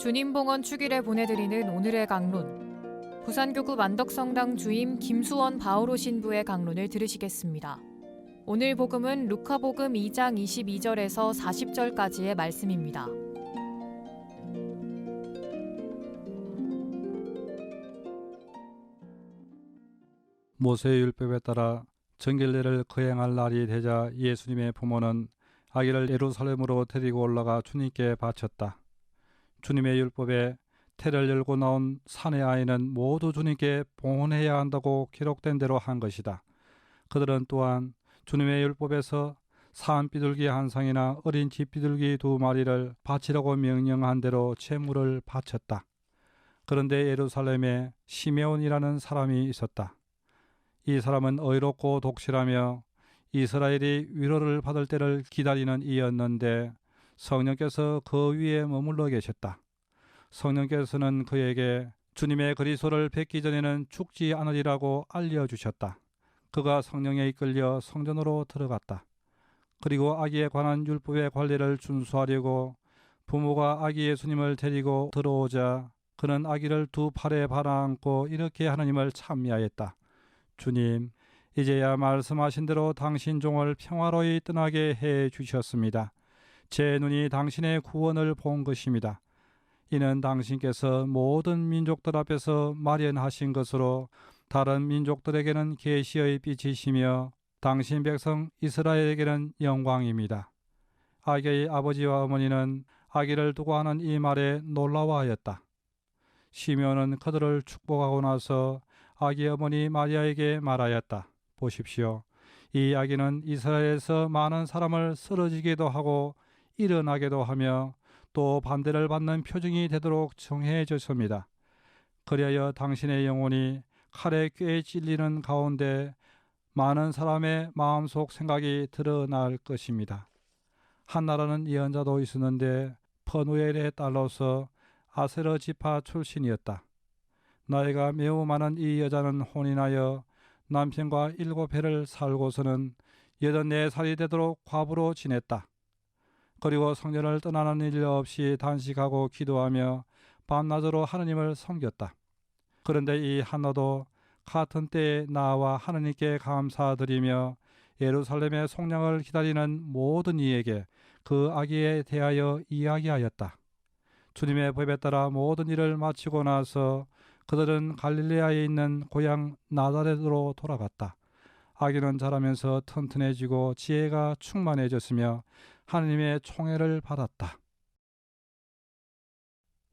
주님봉헌 축일에 보내드리는 오늘의 강론. 부산교구 만덕성당 주임 김수원 바오로 신부의 강론을 들으시겠습니다. 오늘 복음은 루카복음 2장 22절에서 40절까지의 말씀입니다. 모세의 율법에 따라 정결례를 거행할 날이 되자 예수님의 부모는 아기를 예루살렘으로 데리고 올라가 주님께 바쳤다. 주님의 율법에 태를 열고 나온 산의 아이는 모두 주님께 봉헌해야 한다고 기록된 대로 한 것이다. 그들은 또한 주님의 율법에서 산 비둘기 한 쌍이나 어린 집 비둘기 2마리를 바치라고 명령한 대로 제물을 바쳤다. 그런데 예루살렘에 시메온이라는 사람이 있었다. 이 사람은 의롭고 독실하며 이스라엘이 위로를 받을 때를 기다리는 이였는데 성령께서 그 위에 머물러 계셨다. 성령께서는 그에게 주님의 그리스도를 뵙기 전에는 죽지 않으리라고 알려주셨다. 그가 성령에 이끌려 성전으로 들어갔다. 그리고 아기에 관한 율법의 관리를 준수하려고 부모가 아기 예수님을 데리고 들어오자 그는 아기를 두 팔에 발아안고 이렇게 하나님을 찬미하였다. 주님, 이제야 말씀하신 대로 당신 종을 평화로이 떠나게 해 주셨습니다. 제 눈이 당신의 구원을 본 것입니다. 이는 당신께서 모든 민족들 앞에서 마련하신 것으로 다른 민족들에게는 계시의 빛이시며 당신 백성 이스라엘에게는 영광입니다. 아기의 아버지와 어머니는 아기를 두고 하는 이 말에 놀라워하였다. 시므온은 그들을 축복하고 나서 아기 어머니 마리아에게 말하였다. 보십시오. 이 아기는 이스라엘에서 많은 사람을 쓰러지게도 하고 일어나게도 하며 또 반대를 받는 표징이 되도록 정해졌습니다. 그리하여 당신의 영혼이 칼에 꿰 찔리는 가운데 많은 사람의 마음속 생각이 드러날 것입니다. 한나라는 예언자도 있었는데 퍼누엘의 딸로서 아세르 지파 출신이었다. 나이가 매우 많은 이 여자는 혼인하여 남편과 7해를 살고서는 84살이 되도록 과부로 지냈다. 그리고 성전을 떠나는 일 없이 단식하고 기도하며 밤낮으로 하느님을 섬겼다. 그런데 이 한나도 같은 때에 나와 하느님께 감사드리며 예루살렘의 속량을 기다리는 모든 이에게 그 아기에 대하여 이야기하였다. 주님의 법에 따라 모든 일을 마치고 나서 그들은 갈릴레아에 있는 고향 나사렛으로 돌아갔다. 아기는 자라면서 튼튼해지고 지혜가 충만해졌으며 하느님의 총애를 받았다.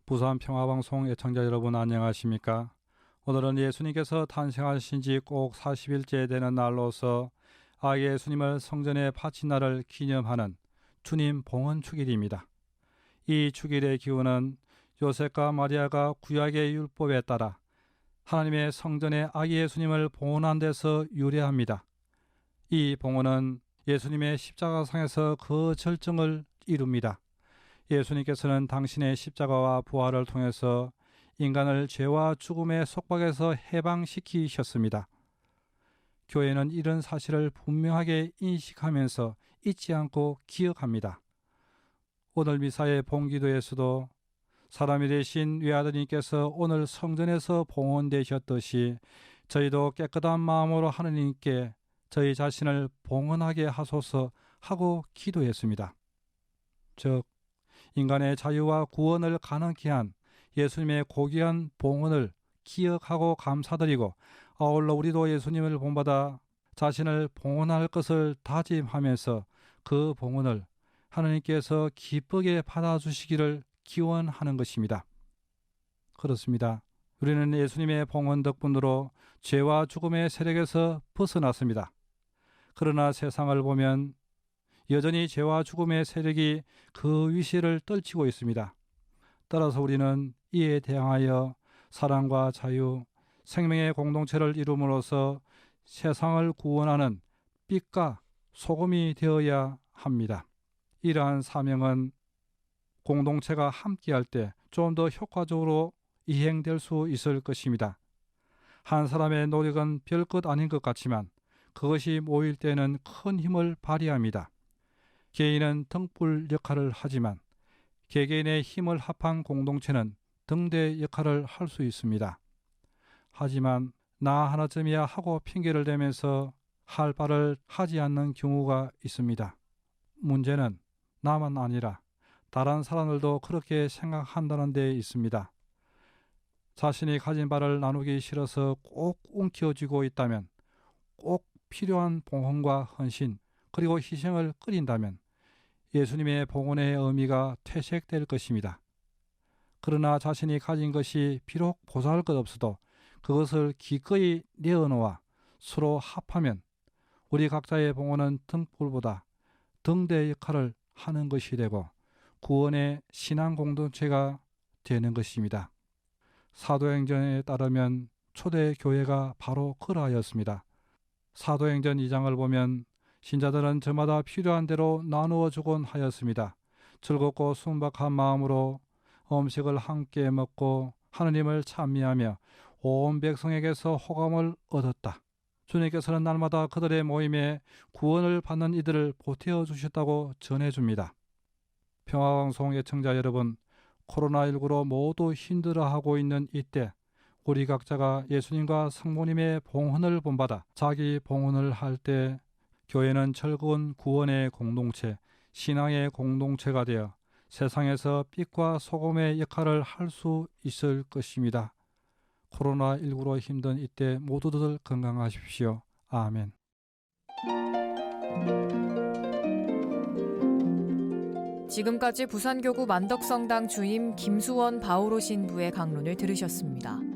부산 평화방송 애청자 여러분 안녕하십니까? 오늘은 예수님께서 탄생하신 지 꼭 40일째 되는 날로서 아기 예수님을 성전에 바친 날을 기념하는 주님 봉헌 축일입니다. 이 축일의 기원은 요셉과 마리아가 구약의 율법에 따라 하나님의 성전에 아기 예수님을 봉헌한 데서 유래합니다. 이 봉헌은 예수님의 십자가상에서 그 절정을 이룹니다. 예수님께서는 당신의 십자가와 부활을 통해서 인간을 죄와 죽음의 속박에서 해방시키셨습니다. 교회는 이런 사실을 분명하게 인식하면서 잊지 않고 기억합니다. 오늘 미사의 본기도에서도 사람이 되신 외아드님께서 오늘 성전에서 봉헌되셨듯이 저희도 깨끗한 마음으로 하느님께 저희 자신을 봉헌하게 하소서 하고 기도했습니다. 즉 인간의 자유와 구원을 가능케 한 예수님의 고귀한 봉헌을 기억하고 감사드리고 아울러 우리도 예수님을 본받아 자신을 봉헌할 것을 다짐하면서 그 봉헌을 하나님께서 기쁘게 받아주시기를 기원하는 것입니다. 그렇습니다. 우리는 예수님의 봉헌 덕분으로 죄와 죽음의 세력에서 벗어났습니다. 그러나 세상을 보면 여전히 죄와 죽음의 세력이 그 위세를 떨치고 있습니다. 따라서 우리는 이에 대항하여 사랑과 자유, 생명의 공동체를 이룸으로써 세상을 구원하는 빛과 소금이 되어야 합니다. 이러한 사명은 공동체가 함께할 때 좀 더 효과적으로 이행될 수 있을 것입니다. 한 사람의 노력은 별것 아닌 것 같지만 그것이 모일 때는 큰 힘을 발휘합니다. 개인은 등불 역할을 하지만 개개인의 힘을 합한 공동체는 등대 역할을 할 수 있습니다. 하지만 나 하나쯤이야 하고 핑계를 대면서 할 바를 하지 않는 경우가 있습니다. 문제는 나만 아니라 다른 사람들도 그렇게 생각한다는 데 있습니다. 자신이 가진 바를 나누기 싫어서 꼭 움켜쥐고 있다면, 꼭 필요한 봉헌과 헌신 그리고 희생을 끓인다면 예수님의 봉헌의 의미가 퇴색될 것입니다. 그러나 자신이 가진 것이 비록 보잘것없어도 그것을 기꺼이 내어놓아 서로 합하면 우리 각자의 봉헌은 등불보다 등대 역할을 하는 것이 되고 구원의 신앙 공동체가 되는 것입니다. 사도행전에 따르면 초대 교회가 바로 그러하였습니다. 사도행전 2장을 보면 신자들은 저마다 필요한 대로 나누어 주곤 하였습니다. 즐겁고 순박한 마음으로 음식을 함께 먹고 하느님을 찬미하며 온 백성에게서 호감을 얻었다. 주님께서는 날마다 그들의 모임에 구원을 받는 이들을 보태어 주셨다고 전해줍니다. 평화방송 애청자 여러분, 코로나19로 모두 힘들어하고 있는 이때 우리 각자가 예수님과 성모님의 봉헌을 본받아 자기 봉헌을 할 때 교회는 즐거운 구원의 공동체, 신앙의 공동체가 되어 세상에서 빛과 소금의 역할을 할 수 있을 것입니다. 코로나19로 힘든 이때 모두들 건강하십시오. 아멘. 지금까지 부산교구 만덕성당 주임 김수원 바오로 신부의 강론을 들으셨습니다.